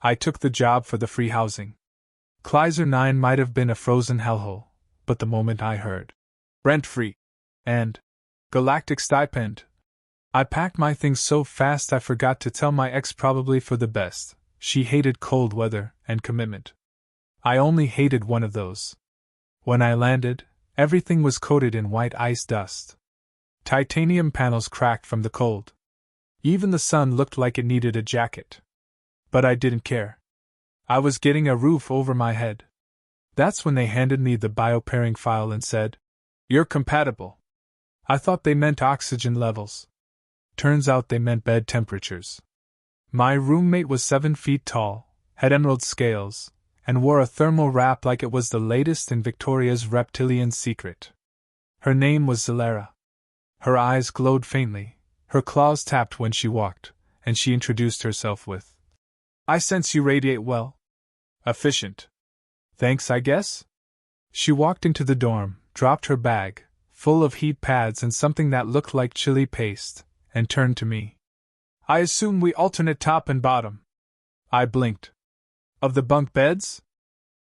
I took the job for the free housing. Kleiser 9 might have been a frozen hellhole, but the moment I heard rent-free and galactic stipend, I packed my things so fast I forgot to tell my ex, probably for the best. She hated cold weather and commitment. I only hated one of those. When I landed, everything was coated in white ice dust. Titanium panels cracked from the cold. Even the sun looked like it needed a jacket. But I didn't care. I was getting a roof over my head. That's when they handed me the biopairing file and said, "You're compatible." I thought they meant oxygen levels. Turns out they meant bed temperatures. My roommate was 7 feet tall, had emerald scales, and wore a thermal wrap like it was the latest in Victoria's reptilian secret. Her name was Zalera. Her eyes glowed faintly, her claws tapped when she walked, and she introduced herself with, "I sense you radiate well. Efficient. Thanks, I guess?" She walked into the dorm, dropped her bag, full of heat pads and something that looked like chili paste, and turned to me. "I assume we alternate top and bottom." I blinked. "Of the bunk beds?"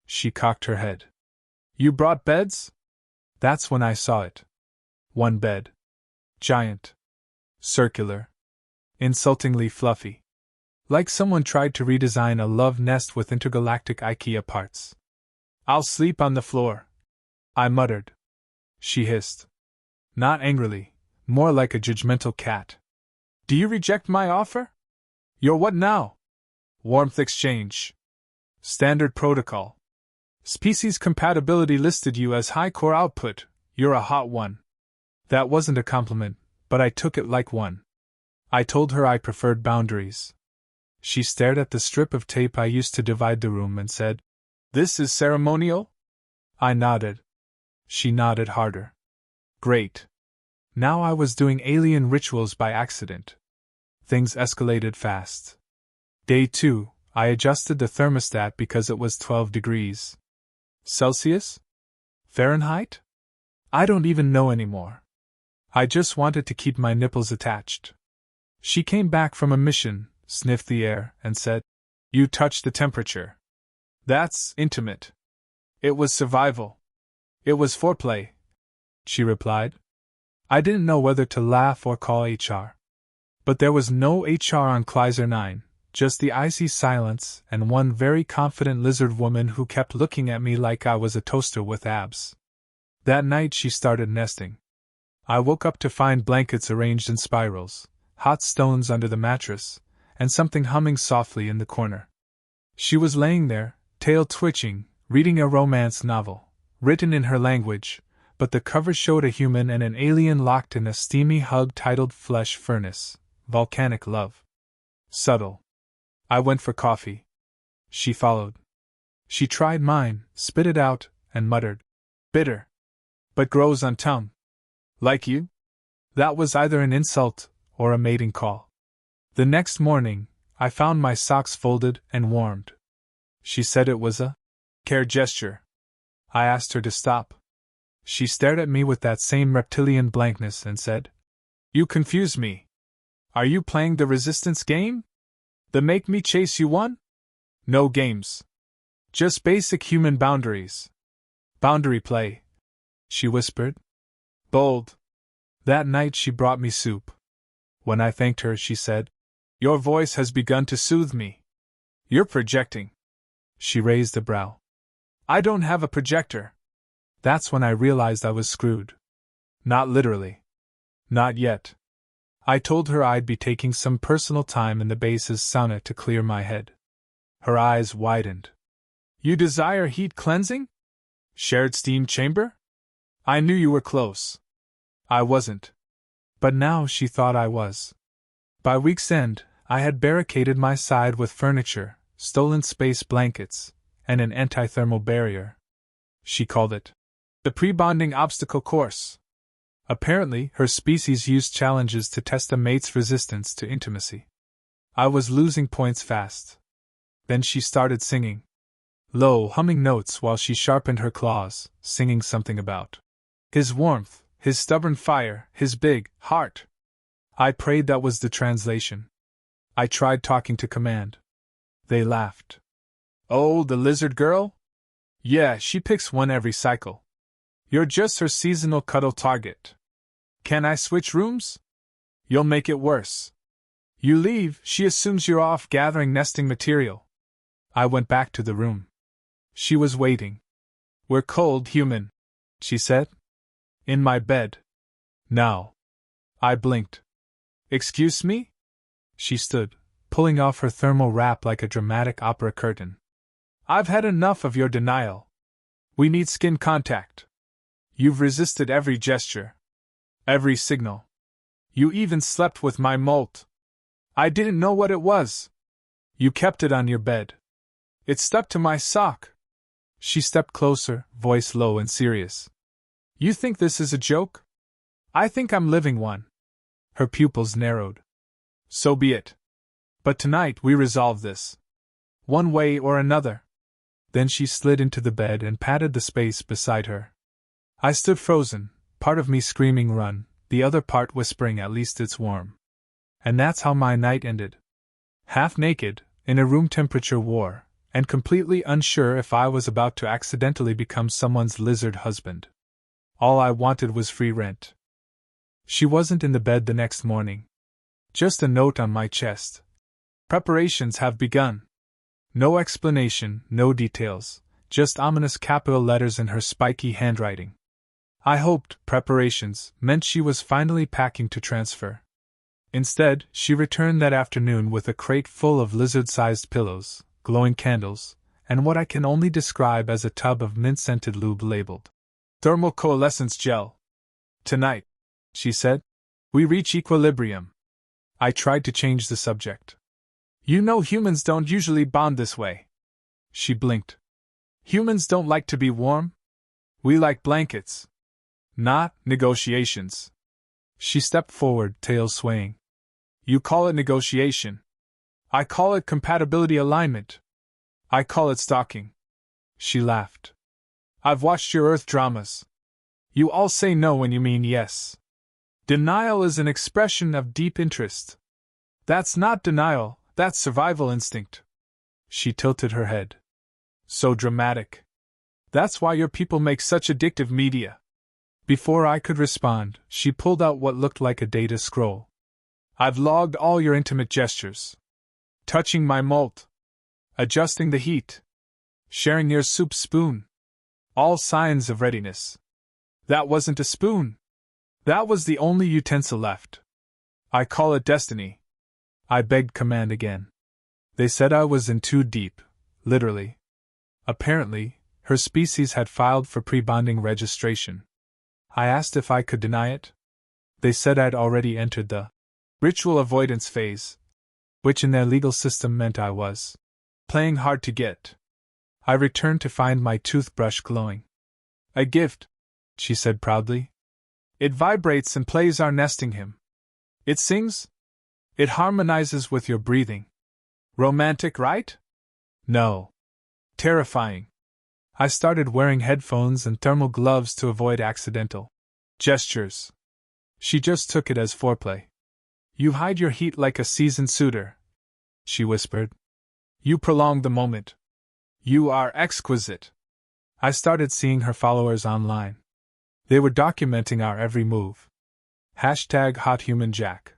She cocked her head. "You brought beds?" That's when I saw it. One bed. Giant. Circular. Insultingly fluffy. Like someone tried to redesign a love nest with intergalactic IKEA parts. "I'll sleep on the floor," I muttered. She hissed. Not angrily, more like a judgmental cat. "Do you reject my offer?" "You're what now?" "Warmth exchange. Standard protocol. Species compatibility listed you as high core output, you're a hot one." That wasn't a compliment, but I took it like one. I told her I preferred boundaries. She stared at the strip of tape I used to divide the room and said, "This is ceremonial?" I nodded. She nodded harder. Great. Now I was doing alien rituals by accident. Things escalated fast. Day 2, I adjusted the thermostat because it was 12 degrees. Celsius? Fahrenheit? I don't even know anymore. I just wanted to keep my nipples attached. She came back from a mission, sniffed the air, and said, "You touched the temperature. That's intimate." "It was survival. It was foreplay," she replied. I didn't know whether to laugh or call HR. But there was no HR on Kleiser 9, just the icy silence and one very confident lizard woman who kept looking at me like I was a toaster with abs. That night she started nesting. I woke up to find blankets arranged in spirals, hot stones under the mattress, and something humming softly in the corner. She was laying there, tail twitching, reading a romance novel, written in her language, but the cover showed a human and an alien locked in a steamy hug titled Flesh Furnace, Volcanic Love. Subtle. I went for coffee. She followed. She tried mine, spit it out, and muttered, "Bitter. But grows on tongue. Like you?" That was either an insult or a mating call. The next morning, I found my socks folded and warmed. She said it was a care gesture. I asked her to stop. She stared at me with that same reptilian blankness and said, "You confuse me. Are you playing the resistance game? The make me chase you one? No games. Just basic human boundaries. Boundary play," she whispered. Bold. That night she brought me soup. When I thanked her, she said, "Your voice has begun to soothe me. You're projecting." She raised a brow. "I don't have a projector." That's when I realized I was screwed. Not literally. Not yet. I told her I'd be taking some personal time in the base's sauna to clear my head. Her eyes widened. "You desire heat cleansing? Shared steam chamber? I knew you were close." I wasn't. But now she thought I was. By week's end, I had barricaded my side with furniture, stolen space blankets, and an anti-thermal barrier. She called it the pre-bonding obstacle course. Apparently, her species used challenges to test a mate's resistance to intimacy. I was losing points fast. Then she started singing. Low, humming notes while she sharpened her claws, singing something about his warmth, his stubborn fire, his big heart. I prayed that was the translation. I tried talking to command. They laughed. Oh, the lizard girl? Yeah, she picks one every cycle. You're just her seasonal cuddle target. Can I switch rooms? You'll make it worse. You leave, she assumes you're off gathering nesting material. I went back to the room. She was waiting. We're cold, human, she said. In my bed. Now. I blinked. Excuse me? She stood, pulling off her thermal wrap like a dramatic opera curtain. I've had enough of your denial. We need skin contact. You've resisted every gesture. Every signal. You even slept with my molt. I didn't know what it was. You kept it on your bed. It stuck to my sock. She stepped closer, voice low and serious. You think this is a joke? I think I'm living one. Her pupils narrowed. So be it. But tonight we resolve this. One way or another. Then she slid into the bed and patted the space beside her. I stood frozen, part of me screaming run, the other part whispering at least it's warm. And that's how my night ended. Half naked, in a room temperature war, and completely unsure if I was about to accidentally become someone's lizard husband. All I wanted was free rent. She wasn't in the bed the next morning. Just a note on my chest. Preparations have begun. No explanation, no details, just ominous capital letters in her spiky handwriting. I hoped preparations meant she was finally packing to transfer. Instead, she returned that afternoon with a crate full of lizard-sized pillows, glowing candles, and what I can only describe as a tub of mint-scented lube labeled thermal coalescence gel. Tonight, she said, we reach equilibrium. I tried to change the subject. You know humans don't usually bond this way. She blinked. Humans don't like to be warm. We like blankets. Not negotiations. She stepped forward, tail swaying. You call it negotiation. I call it compatibility alignment. I call it stalking. She laughed. I've watched your Earth dramas. You all say no when you mean yes. Denial is an expression of deep interest. That's not denial, that's survival instinct. She tilted her head. So dramatic. That's why your people make such addictive media. Before I could respond, she pulled out what looked like a data scroll. I've logged all your intimate gestures. Touching my molt. Adjusting the heat. Sharing your soup spoon. All signs of readiness. That wasn't a spoon. That was the only utensil left. I call it destiny. I begged command again. They said I was in too deep, literally. Apparently, her species had filed for pre-bonding registration. I asked if I could deny it. They said I'd already entered the ritual avoidance phase, which in their legal system meant I was playing hard to get. I returned to find my toothbrush glowing. A gift, she said proudly. It vibrates and plays our nesting hymn. It sings. It harmonizes with your breathing. Romantic, right? No. Terrifying. I started wearing headphones and thermal gloves to avoid accidental gestures. She just took it as foreplay. You hide your heat like a seasoned suitor, she whispered. You prolong the moment. You are exquisite. I started seeing her followers online. They were documenting our every move. Hashtag HotHumanJack.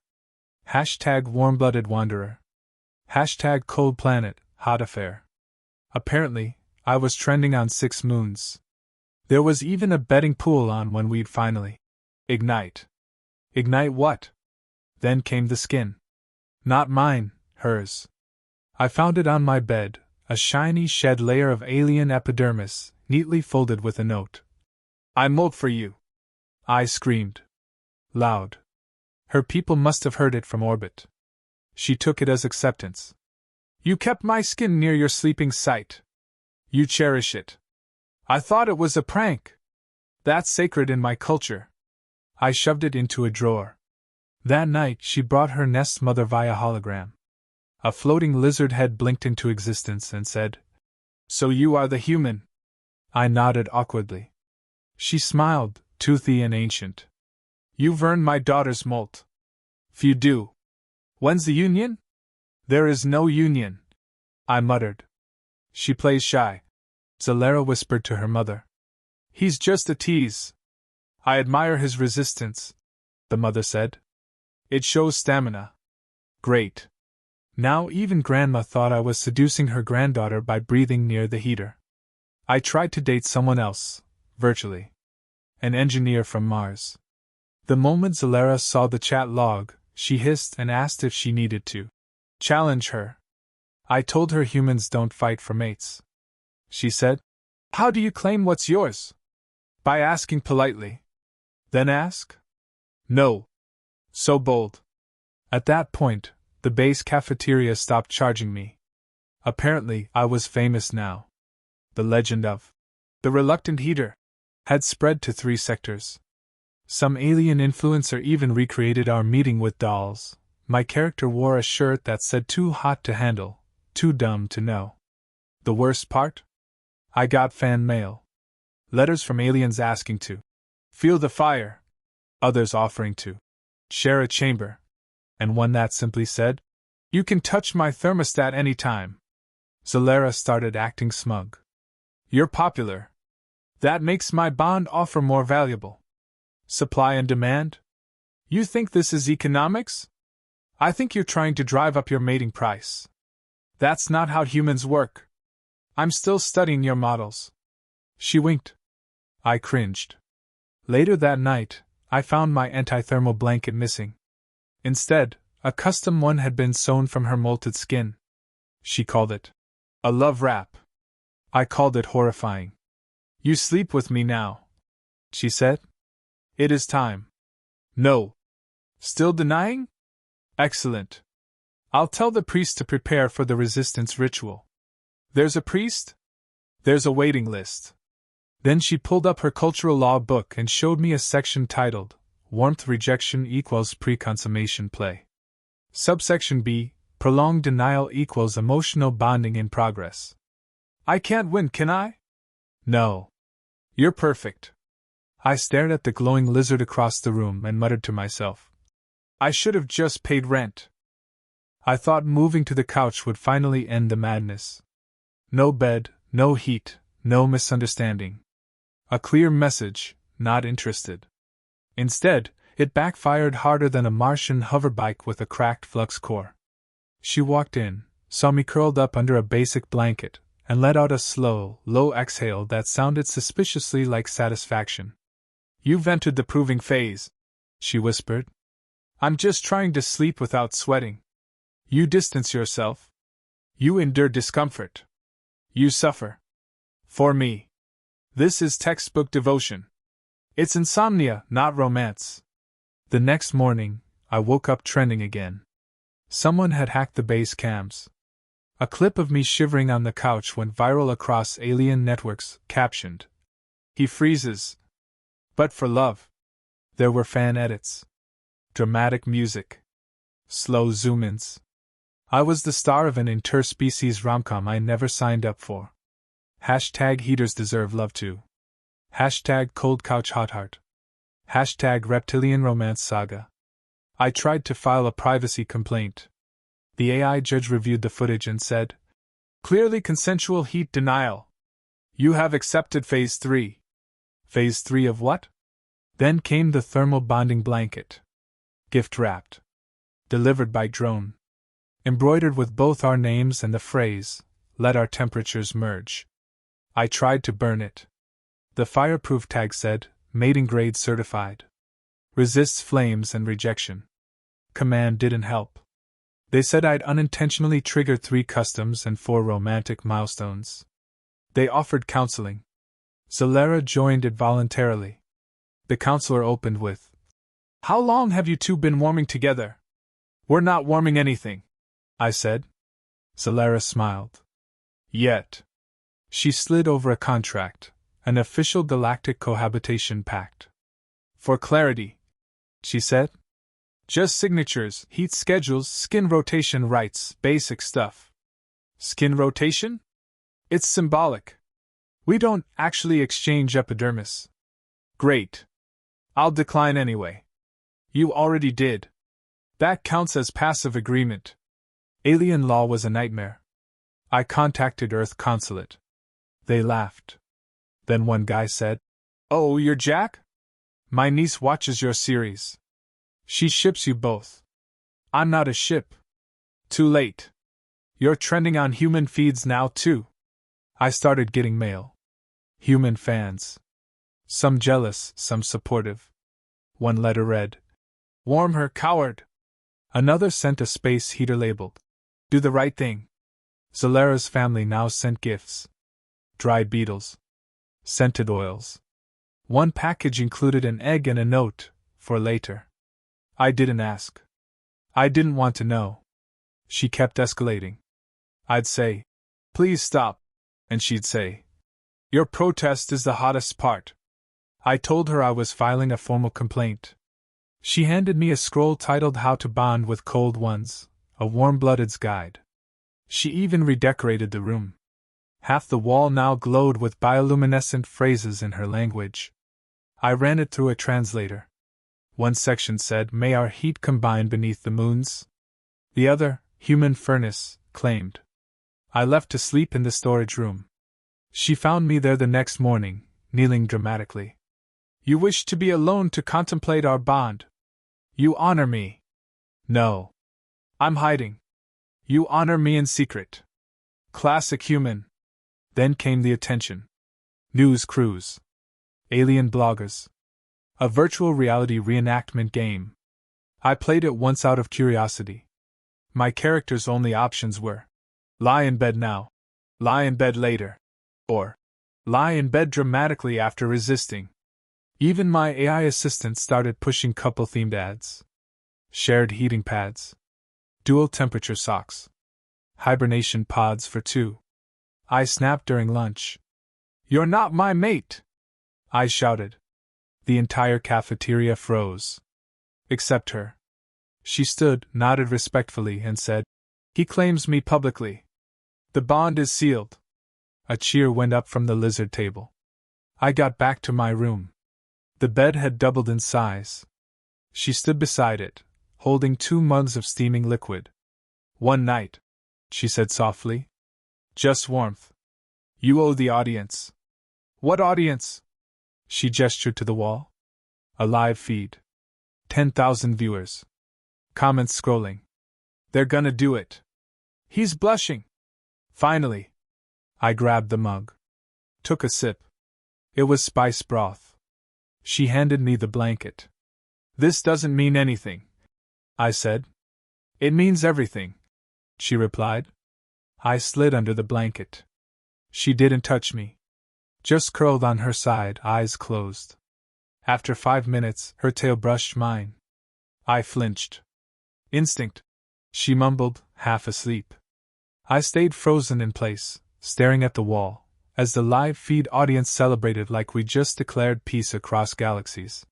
Hashtag Warm-Blooded Wanderer. Hashtag Cold Planet, Hot Affair. Apparently, I was trending on 6 moons. There was even a betting pool on when we'd finally ignite. Ignite what? Then came the skin. Not mine, hers. I found it on my bed, a shiny shed layer of alien epidermis, neatly folded with a note. I molt for you. I screamed. Loud. Her people must have heard it from orbit. She took it as acceptance. You kept my skin near your sleeping site. You cherish it. I thought it was a prank. That's sacred in my culture. I shoved it into a drawer. That night she brought her nest mother via hologram. A floating lizard head blinked into existence and said, So you are the human. I nodded awkwardly. She smiled, toothy and ancient. You've earned my daughter's molt. Few do. When's the union? There is no union. I muttered. She plays shy, Zalera whispered to her mother. He's just a tease. I admire his resistance, the mother said. It shows stamina. Great. Now even Grandma thought I was seducing her granddaughter by breathing near the heater. I tried to date someone else, virtually. An engineer from Mars. The moment Zalera saw the chat log, she hissed and asked if she needed to challenge her. I told her humans don't fight for mates. She said, How do you claim what's yours? By asking politely. Then ask? No. So bold. At that point, the base cafeteria stopped charging me. Apparently, I was famous now. The legend of the reluctant heater had spread to 3 sectors. Some alien influencer even recreated our meeting with dolls. My character wore a shirt that said too hot to handle, too dumb to know. The worst part? I got fan mail. Letters from aliens asking to feel the fire, others offering to share a chamber, and one that simply said, You can touch my thermostat anytime. Zalera started acting smug. You're popular. That makes my bond offer more valuable. Supply and demand? You think this is economics? I think you're trying to drive up your mating price. That's not how humans work. I'm still studying your models. She winked. I cringed. Later that night, I found my anti-thermal blanket missing. Instead, a custom one had been sewn from her molted skin. She called it a love wrap. I called it horrifying. You sleep with me now, she said. It is time. No. Still denying? Excellent. I'll tell the priest to prepare for the resistance ritual. There's a priest? There's a waiting list. Then she pulled up her cultural law book and showed me a section titled, Warmth Rejection equals Pre-Consummation Play. Subsection B, Prolonged Denial equals Emotional Bonding in Progress. I can't win, can I? No. You're perfect. I stared at the glowing lizard across the room and muttered to myself. I should have just paid rent. I thought moving to the couch would finally end the madness. No bed, no heat, no misunderstanding. A clear message, not interested. Instead, it backfired harder than a Martian hoverbike with a cracked flux core. She walked in, saw me curled up under a basic blanket, and let out a slow, low exhale that sounded suspiciously like satisfaction. You've entered the proving phase, she whispered. I'm just trying to sleep without sweating. You distance yourself. You endure discomfort. You suffer. For me. This is textbook devotion. It's insomnia, not romance. The next morning, I woke up trending again. Someone had hacked the base cams. A clip of me shivering on the couch went viral across alien networks, captioned, He freezes. But for love. There were fan edits. Dramatic music. Slow zoom-ins. I was the star of an interspecies rom-com I never signed up for. Hashtag heaters deserve love too. Hashtag cold couch hot heart. Hashtag reptilian romance saga. I tried to file a privacy complaint. The AI judge reviewed the footage and said, Clearly consensual heat denial. You have accepted Phase 3. Phase 3 of what? Then came the thermal bonding blanket. Gift wrapped. Delivered by drone. Embroidered with both our names and the phrase, Let our temperatures merge. I tried to burn it. The fireproof tag said, Mating grade certified. Resists flames and rejection. Command didn't help. They said I'd unintentionally triggered 3 customs and 4 romantic milestones. They offered counseling. Zalera joined it voluntarily. The counselor opened with, How long have you two been warming together? We're not warming anything, I said. Zalera smiled. Yet. She slid over a contract, an official galactic cohabitation pact. For clarity, she said. Just signatures, heat schedules, skin rotation rights, basic stuff. Skin rotation? It's symbolic. We don't actually exchange epidermis. Great. I'll decline anyway. You already did. That counts as passive agreement. Alien law was a nightmare. I contacted Earth Consulate. They laughed. Then one guy said, "Oh, you're Jack? My niece watches your series. She ships you both." "I'm not a ship." "Too late. You're trending on human feeds now, too." I started getting mail. Human fans. Some jealous, some supportive. One letter read, "Warm her, coward." Another sent a space heater labeled, "Do the right thing." Zalera's family now sent gifts. Dried beetles. Scented oils. One package included an egg and a note, for later. I didn't ask. I didn't want to know. She kept escalating. I'd say, "Please stop," and she'd say, "Your protest is the hottest part." I told her I was filing a formal complaint. She handed me a scroll titled How to Bond with Cold Ones, a warm-blooded's guide. She even redecorated the room. Half the wall now glowed with bioluminescent phrases in her language. I ran it through a translator. One section said, "May our heat combine beneath the moons." The other, "Human furnace," claimed. I left to sleep in the storage room. She found me there the next morning, kneeling dramatically. "You wish to be alone to contemplate our bond. You honor me." "No. I'm hiding." "You honor me in secret." Classic human. Then came the attention. News crews. Alien bloggers. A virtual reality reenactment game. I played it once out of curiosity. My character's only options were, "Lie in bed now," "Lie in bed later," or "Lie in bed dramatically after resisting." Even my AI assistant started pushing couple-themed ads. Shared heating pads. Dual temperature socks. Hibernation pods for two. I snapped during lunch. "You're not my mate!" I shouted. The entire cafeteria froze. Except her. She stood, nodded respectfully, and said, "He claims me publicly. The bond is sealed." A cheer went up from the lizard table. I got back to my room. The bed had doubled in size. She stood beside it, holding 2 mugs of steaming liquid. "One night," she said softly. "Just warmth. You owe the audience." "What audience?" She gestured to the wall. A live feed. 10,000 viewers. Comments scrolling. "They're gonna do it." "He's blushing." Finally. I grabbed the mug. Took a sip. It was spice broth. She handed me the blanket. "This doesn't mean anything," I said. "It means everything," she replied. I slid under the blanket. She didn't touch me. Just curled on her side, eyes closed. After 5 minutes, her tail brushed mine. I flinched. "Instinct," she mumbled, half asleep. I stayed frozen in place, staring at the wall, as the live feed audience celebrated like we just declared peace across galaxies.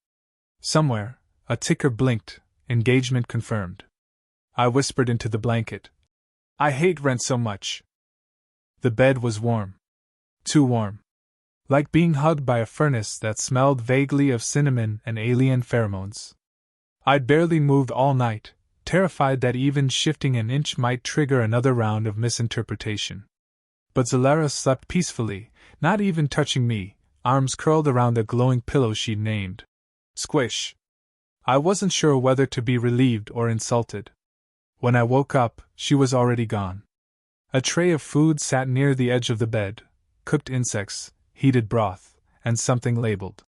Somewhere, a ticker blinked, engagement confirmed. I whispered into the blanket, "I hate rent so much." The bed was warm. Too warm. Like being hugged by a furnace that smelled vaguely of cinnamon and alien pheromones. I'd barely moved all night, terrified that even shifting an inch might trigger another round of misinterpretation. But Zalera slept peacefully, not even touching me, arms curled around a glowing pillow she'd named Squish. I wasn't sure whether to be relieved or insulted. When I woke up, she was already gone. A tray of food sat near the edge of the bed, cooked insects, heated broth, and something labeled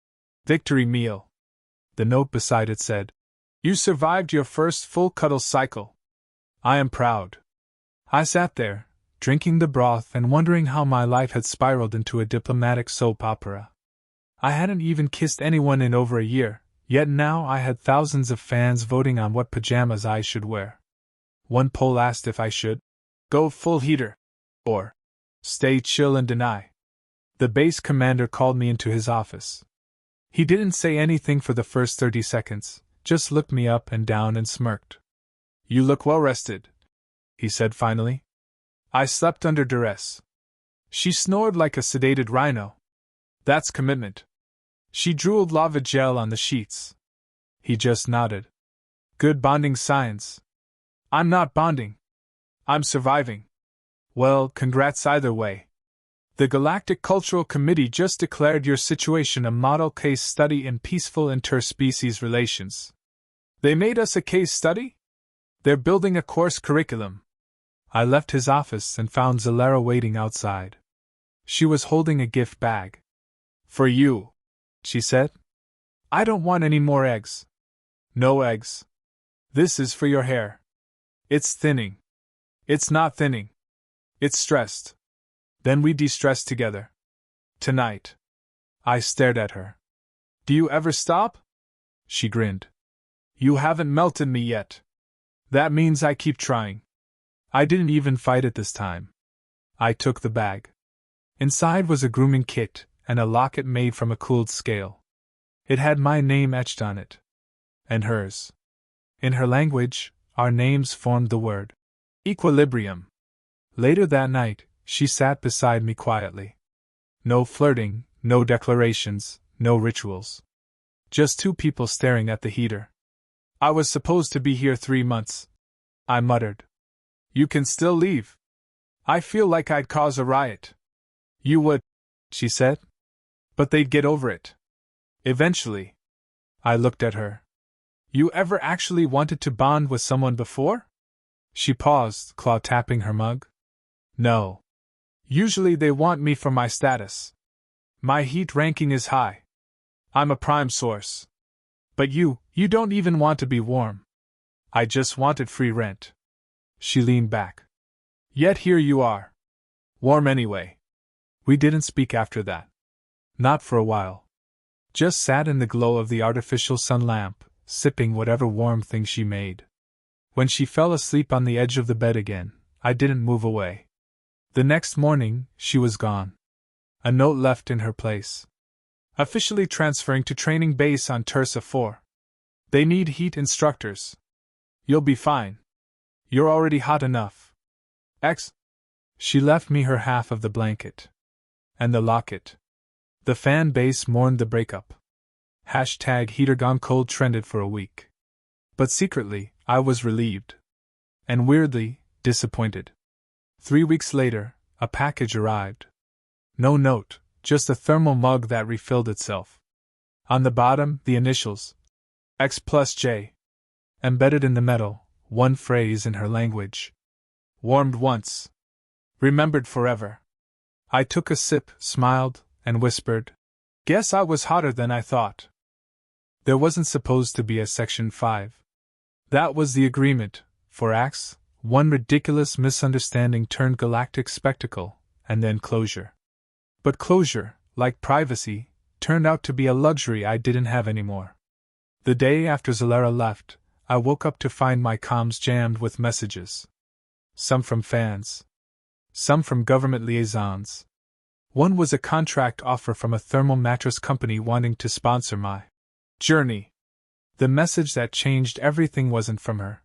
"Victory Meal." The note beside it said, "You survived your first full cuddle cycle. I am proud." I sat there, drinking the broth and wondering how my life had spiraled into a diplomatic soap opera. I hadn't even kissed anyone in over a year, yet now I had thousands of fans voting on what pajamas I should wear. One poll asked if I should go full heater or stay chill and deny. The base commander called me into his office. He didn't say anything for the first 30 seconds, just looked me up and down and smirked. "You look well rested," he said finally. "I slept under duress." She snored like a sedated rhino. "That's commitment." She drooled lava gel on the sheets. He just nodded. "Good bonding signs." "I'm not bonding. I'm surviving." Well, congrats either way. The Galactic Cultural Committee just declared your situation a model case study in peaceful interspecies relations. They made us a case study? They're building a course curriculum. I left his office and found Zalera waiting outside. She was holding a gift bag. For you, she said. I don't want any more eggs. No eggs. This is for your hair. It's thinning. It's not thinning. It's stressed. Then we de-stress together. Tonight. I stared at her. Do you ever stop? She grinned. You haven't melted me yet. That means I keep trying. I didn't even fight it this time. I took the bag. Inside was a grooming kit and a locket made from a cooled scale. It had my name etched on it. And hers. In her language, our names formed the word equilibrium. Later that night, she sat beside me quietly. No flirting, no declarations, no rituals. Just two people staring at the heater. I was supposed to be here 3 months. I muttered. You can still leave. I feel like I'd cause a riot. You would, she said. But they'd get over it. Eventually. I looked at her. You ever actually wanted to bond with someone before? She paused, claw tapping her mug. No. Usually they want me for my status. My heat ranking is high. I'm a prime source. But you don't even want to be warm. I just wanted free rent. She leaned back. Yet here you are. Warm anyway. We didn't speak after that. Not for a while. Just sat in the glow of the artificial sun lamp, sipping whatever warm thing she made. When she fell asleep on the edge of the bed again, I didn't move away. The next morning, she was gone. A note left in her place. Officially transferring to training base on Tursa 4. They need heat instructors. You'll be fine. You're already hot enough. X. She left me her half of the blanket. And the locket. The fan base mourned the breakup. #heater gone cold trended for a week. But secretly, I was relieved. And weirdly, disappointed. 3 weeks later, a package arrived. No note, just a thermal mug that refilled itself. On the bottom, the initials. X+J. Embedded in the metal, one phrase in her language. Warmed once. Remembered forever. I took a sip, smiled, and whispered, Guess I was hotter than I thought. There wasn't supposed to be a Section 5. That was the agreement, for acts, one ridiculous misunderstanding turned galactic spectacle, and then closure. But closure, like privacy, turned out to be a luxury I didn't have anymore. The day after Zalera left, I woke up to find my comms jammed with messages. Some from fans. Some from government liaisons. One was a contract offer from a thermal mattress company wanting to sponsor my journey. The message that changed everything wasn't from her.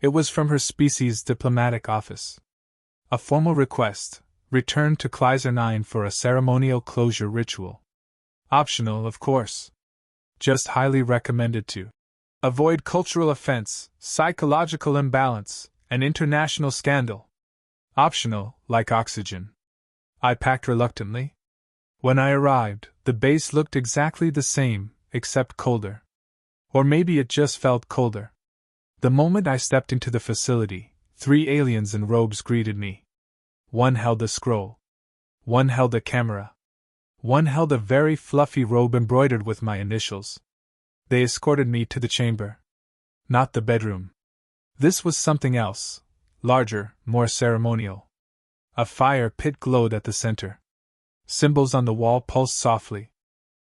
It was from her species' diplomatic office. A formal request, returned to Kleiser 9 for a ceremonial closure ritual. Optional, of course. Just highly recommended to avoid cultural offense, psychological imbalance, and international scandal. Optional, like oxygen. I packed reluctantly. When I arrived, the base looked exactly the same, except colder. Or maybe it just felt colder. The moment I stepped into the facility, 3 aliens in robes greeted me. One held a scroll. One held a camera. One held a very fluffy robe embroidered with my initials. They escorted me to the chamber. Not the bedroom. This was something else, larger, more ceremonial. A fire pit glowed at the center. Symbols on the wall pulsed softly.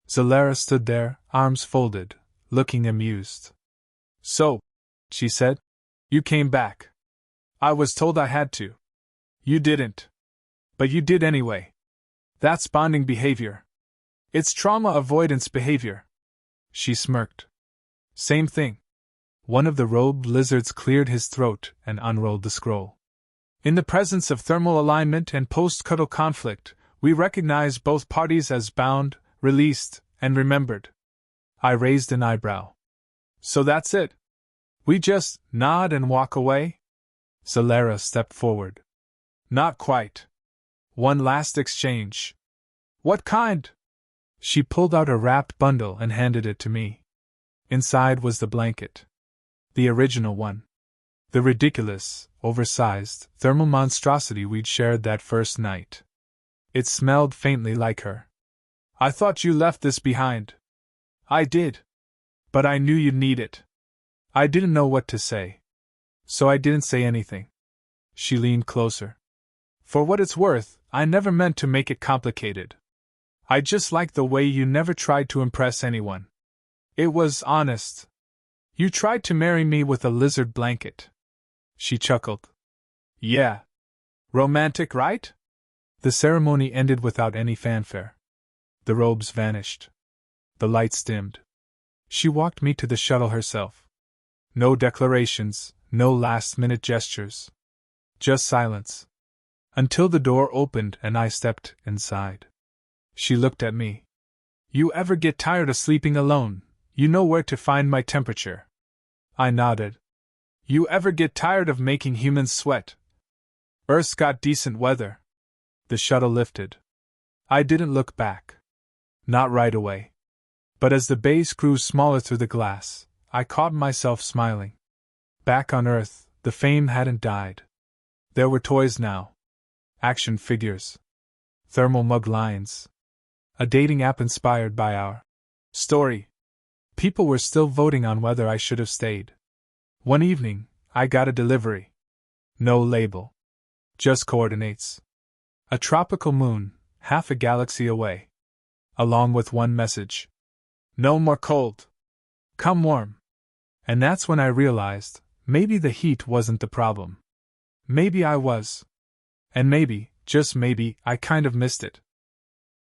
Zalera stood there, arms folded, looking amused. So, she said, you came back. I was told I had to. You didn't. But you did anyway. That's bonding behavior. It's trauma avoidance behavior. She smirked. Same thing. One of the robed lizards cleared his throat and unrolled the scroll. In the presence of thermal alignment and post-cuddle conflict, we recognize both parties as bound, released, and remembered. I raised an eyebrow. So that's it? We just nod and walk away? Zalera stepped forward. Not quite. One last exchange. What kind? She pulled out a wrapped bundle and handed it to me. Inside was the blanket. The original one. The ridiculous, oversized, thermal monstrosity we'd shared that first night. It smelled faintly like her. I thought you left this behind. I did. But I knew you'd need it. I didn't know what to say. So I didn't say anything. She leaned closer. For what it's worth, I never meant to make it complicated. I just liked the way you never tried to impress anyone. It was honest. You tried to marry me with a lizard blanket. She chuckled. Yeah. Romantic, right? The ceremony ended without any fanfare. The robes vanished. The lights dimmed. She walked me to the shuttle herself. No declarations, no last-minute gestures. Just silence. Until the door opened and I stepped inside. She looked at me. You ever get tired of sleeping alone? You know where to find my temperature. I nodded. You ever get tired of making humans sweat? Earth's got decent weather. The shuttle lifted. I didn't look back. Not right away. But as the base grew smaller through the glass, I caught myself smiling. Back on Earth, the fame hadn't died. There were toys now. Action figures. Thermal mug lines. A dating app inspired by our story. People were still voting on whether I should have stayed. One evening, I got a delivery. No label. Just coordinates. A tropical moon, half a galaxy away. Along with one message. No more cold. Come warm. And that's when I realized, maybe the heat wasn't the problem. Maybe I was. And maybe, just maybe, I kind of missed it.